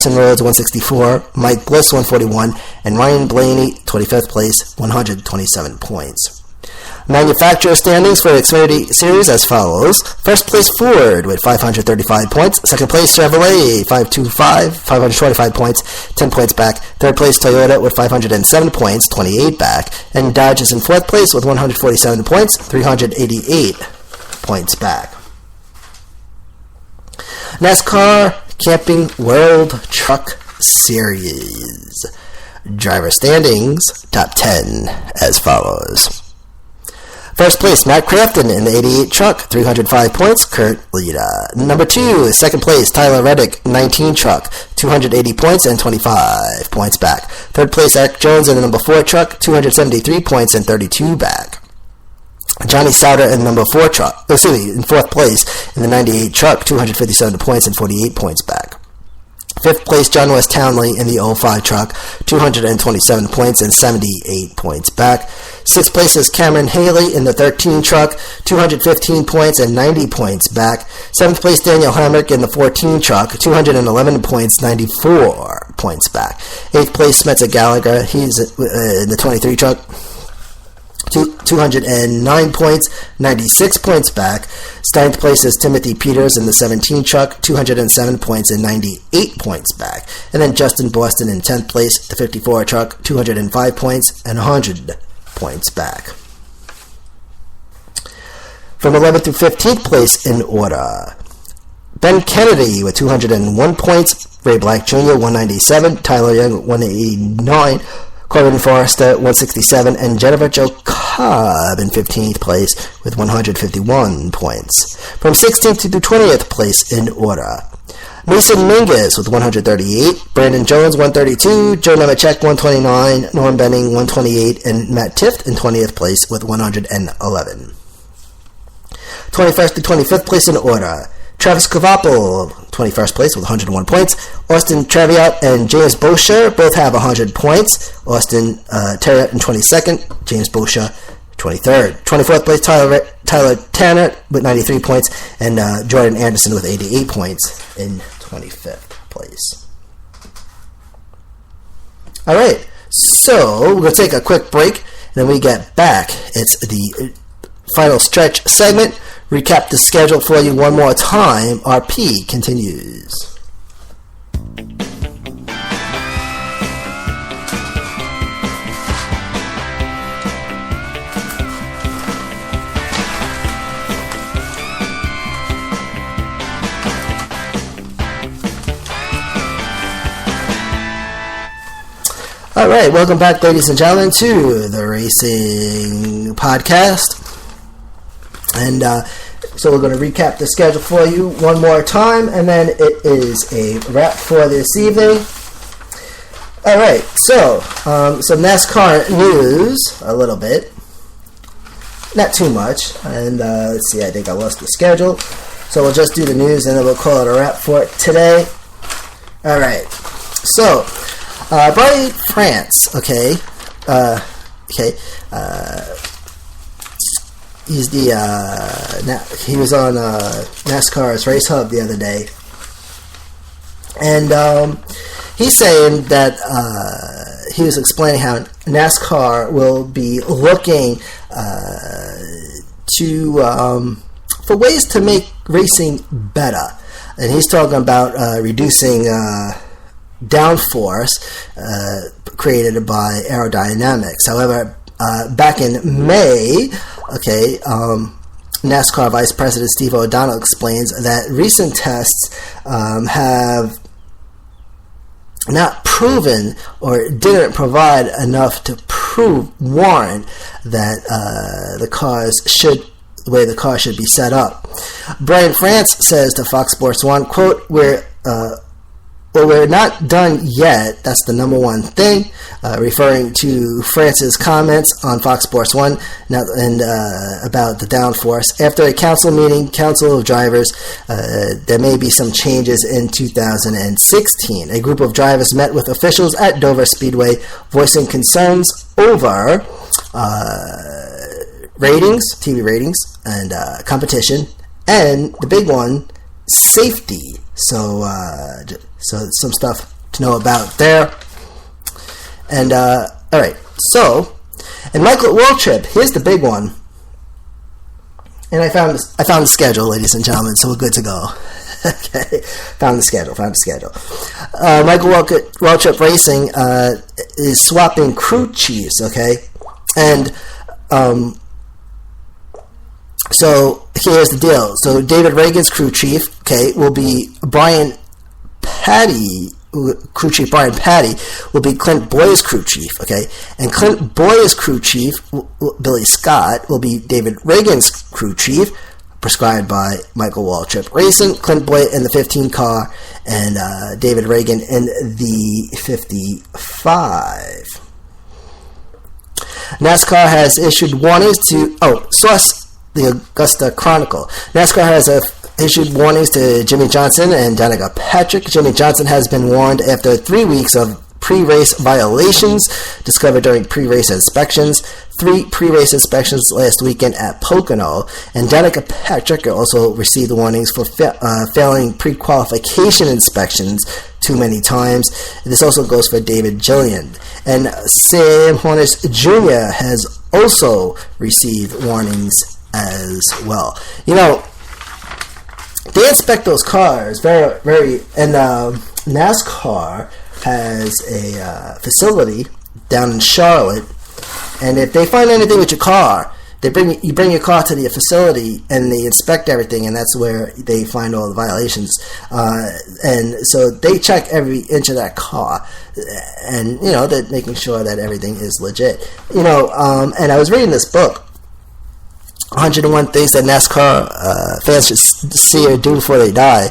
Austin Rhodes, 164, Mike Bliss, 141, and Ryan Blaney, 25th place, 127 points. Manufacturer standings for the Xfinity Series as follows. First place Ford with 535 points. Second place Chevrolet, 525 points, 10 points back. Third place Toyota with 507 points, 28 back. And Dodge is in fourth place with 147 points, 388 points back. NASCAR Camping World Truck Series. Driver standings, top 10 as follows. First place, Matt Crafton in the 88 truck, 305 points, Kurt Leda. Number 2 is second place, Tyler Reddick, 19 truck, 280 points and 25 points back. Third place, Eric Jones in the number 4 truck, 273 points and 32 back. Johnny Sauter in the number 4 truck, in fourth place in the 98 truck, 257 points and 48 points back. Fifth place, John West Townley in the 05 truck, 227 points and 78 points back. Sixth place is Cameron Haley in the 13 truck, 215 points and 90 points back. Seventh place, Daniel Hamrick in the 14 truck, 211 points, 94 points back. Eighth place, Spencer Gallagher, he's in the 23 truck, 209 points, 96 points back. Ninth place is Timothy Peters in the 17 truck, 207 points and 98 points back. And then Justin Boston in 10th place, the 54 truck, 205 points and 100 points back. From 11th to 15th place in order, Ben Kennedy with 201 points, Ray Black Jr. 197, Tyler Young 189, Corbin Forrester 167, and Jennifer Jo Cobb in 15th place with 151 points. From 16th to 20th place in order, Mason Mingus with 138, Brandon Jones 132, Joe Nemechek 129, Norm Benning 128, and Matt Tifft in 20th place with 111. 21st to 25th place in order, Travis Kvapil, 21st place with 101 points. Austin Traviot and James Bosher both have 100 points. Austin Terriot in 22nd, James Bosher 23rd. 24th place, Tyler Tanner with 93 points, and Jordan Anderson with 88 points in 25th place. All right, so we're going to take a quick break, and then we get back. It's the final stretch segment. Recap the schedule for you one more time. RP continues. All right, welcome back, ladies and gentlemen, to the Racing Podcast. And so we're going to recap the schedule for you one more time, and then it is a wrap for this evening. All right, so some NASCAR news, a little bit. Not too much. And let's see, I think I lost the schedule. So we'll just do the news, and then we'll call it a wrap for today. All right, so Brian France, he's he was on NASCAR's Race Hub the other day, and he's saying that he was explaining how NASCAR will be looking for ways to make racing better, and he's talking about reducing downforce created by aerodynamics. However, back in May, NASCAR Vice President Steve O'Donnell explains that recent tests have not proven or didn't provide enough to warrant that the way the car should be set up. Brian France says to Fox Sports 1, quote, we're not done yet. That's the number one thing, referring to France's comments on Fox Sports 1 and about the downforce. After a council of drivers, there may be some changes in 2016. A group of drivers met with officials at Dover Speedway, voicing concerns over TV ratings, and competition, and the big one, safety. So some stuff to know about there. And, alright, so, in Michael Waltrip, here's the big one. And I found the schedule, ladies and gentlemen, so we're good to go. Okay, found the schedule. Michael Waltrip Racing is swapping crew chiefs, okay? And, so here's the deal. So David Reagan's crew chief, okay, will be Brian Patty. Crew chief Brian Patty will be Clint Boyer's crew chief, okay? And Clint Boyer's crew chief, Billy Scott, will be David Reagan's crew chief, prescribed by Michael Waltrip Racing. Clint Boyer in the 15 car, and David Reagan in the 55. NASCAR has issued warnings to... source, the Augusta Chronicle. NASCAR has issued warnings to Jimmy Johnson and Danica Patrick. Jimmy Johnson has been warned after 3 weeks of pre-race violations discovered during pre-race inspections. 3 pre-race inspections last weekend at Pocono. And Danica Patrick also received warnings for failing pre-qualification inspections too many times. This also goes for David Gilliland. And Sam Hornish Jr. has also received warnings as well. You know, they inspect those cars very, very, and NASCAR has a facility down in Charlotte, and if they find anything with your car, you bring your car to the facility and they inspect everything, and that's where they find all the violations. And so they check every inch of that car, and they're making sure that everything is legit. And I was reading this book, 101 Things That NASCAR fans should see or do before they die.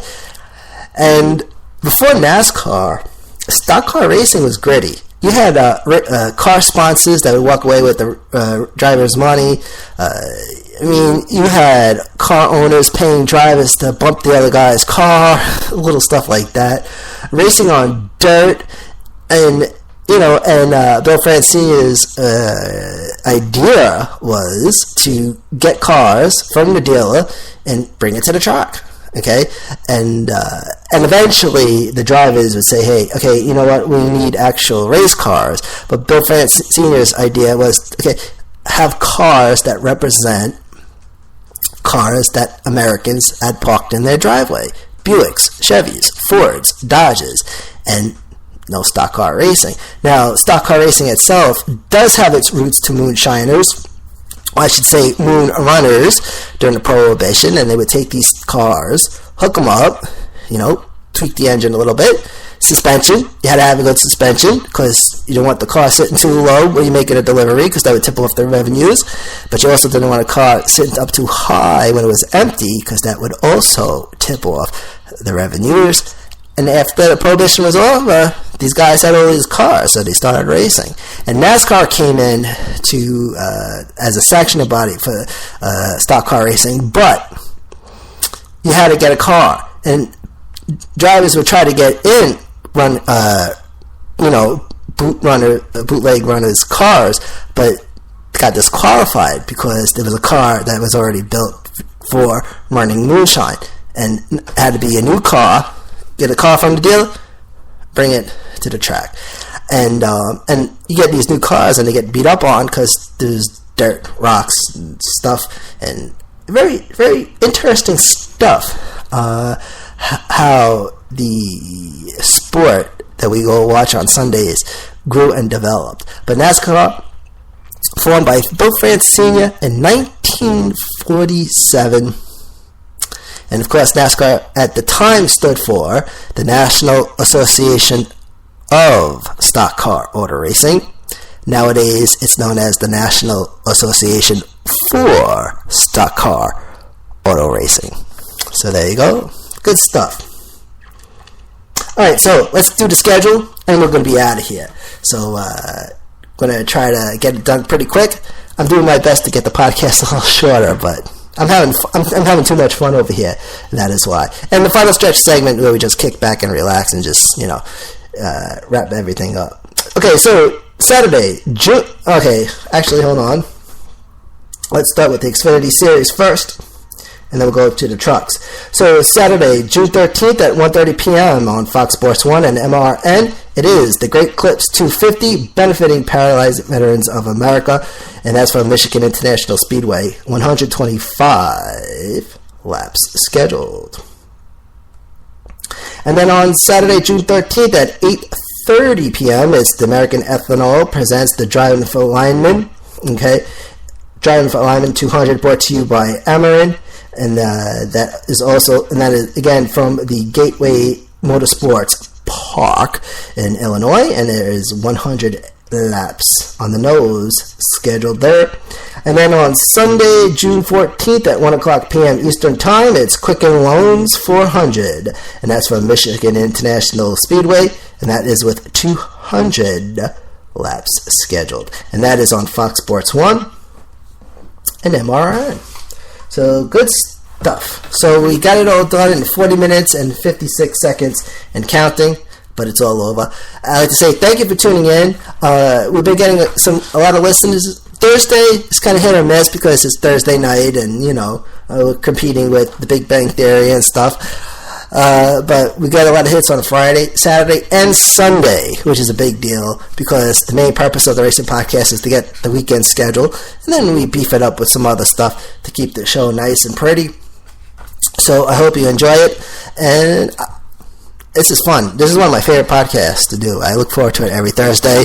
And before NASCAR, stock car racing was gritty. You had car sponsors that would walk away with the driver's money. You had car owners paying drivers to bump the other guy's car, little stuff like that. Racing on dirt, and Bill Francini's idea was to get cars from the dealer and bring it to the track. Okay, and eventually the drivers would say, "Hey, okay, you know what? We need actual race cars." But Bill Francini's idea was, okay, have cars that represent cars that Americans had parked in their driveway: Buicks, Chevys, Fords, Dodges, and no stock car racing. Now, stock car racing itself does have its roots to moonshiners. I should say moon runners during the Prohibition, and they would take these cars, hook them up, tweak the engine a little bit. Suspension, you had to have a good suspension because you don't want the car sitting too low when you're making a delivery, because that would tip off their revenues. But you also didn't want a car sitting up too high when it was empty, because that would also tip off the revenues. And after the Prohibition was over, these guys had all these cars, so they started racing. And NASCAR came in to as a sectional body for stock car racing, but you had to get a car, and drivers would try to get in, bootleg runners' cars, but got disqualified because there was a car that was already built for running moonshine, and had to be a new car. Get a car from the dealer, bring it to the track, and you get these new cars, and they get beat up on because there's dirt, rocks, and stuff, and very, very interesting stuff. How the sport that we go watch on Sundays grew and developed. But NASCAR, formed by Bill Francini in 1947. And of course, NASCAR at the time stood for the National Association of Stock Car Auto Racing. Nowadays, it's known as the National Association for Stock Car Auto Racing. So there you go. Good stuff. Alright, so let's do the schedule, and we're going to be out of here. So, going to try to get it done pretty quick. I'm doing my best to get the podcast a little shorter, but I'm having too much fun over here, and that is why. And the final stretch segment where we just kick back and relax and just, wrap everything up. Okay, so Saturday, actually, hold on. Let's start with the Xfinity Series first. and then we'll go to the trucks. So Saturday, June 13th at 1:30 p.m. on Fox Sports 1 and MRN, it is the Great Clips 250 benefiting Paralyzed Veterans of America, and that's from Michigan International Speedway. 125 laps scheduled. And then on Saturday, June 13th at 8:30 p.m., it's the American Ethanol presents the Driving for Lineman. Okay, Driving for Lineman 200, brought to you by Amarin, and that is again from the Gateway Motorsports Park in Illinois, and there is 100 laps on the nose scheduled there. And then on Sunday, June 14th at 1 o'clock p.m. Eastern Time, it's Quicken Loans 400, and that's from Michigan International Speedway, and that is with 200 laps scheduled, and that is on Fox Sports 1 and MRN. So good stuff. So we got it all done in 40 minutes and 56 seconds and counting, but it's all over. I'd like to say thank you for tuning in. We've been getting a lot of listeners. Thursday is kind of hit or miss because it's Thursday night, and we're competing with The Big Bang Theory and stuff. But we got a lot of hits on Friday, Saturday, and Sunday, which is a big deal because the main purpose of the Racing Podcast is to get the weekend schedule, and then we beef it up with some other stuff to keep the show nice and pretty. So I hope you enjoy it, and this is fun. This is one of my favorite podcasts to do. I look forward to it every Thursday.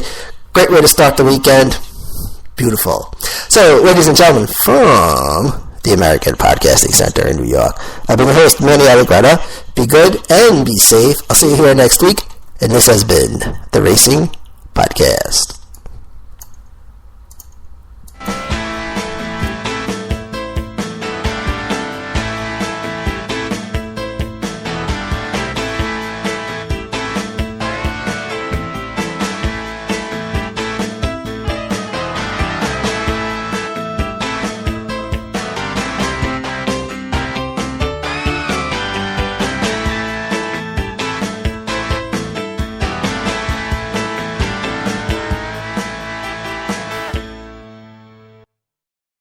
Great way to start the weekend. Beautiful. So, ladies and gentlemen, from the American Podcasting Center in New York, I've been your host, Manny Allegretta. Be good and be safe. I'll see you here next week, and this has been the Racing Podcast.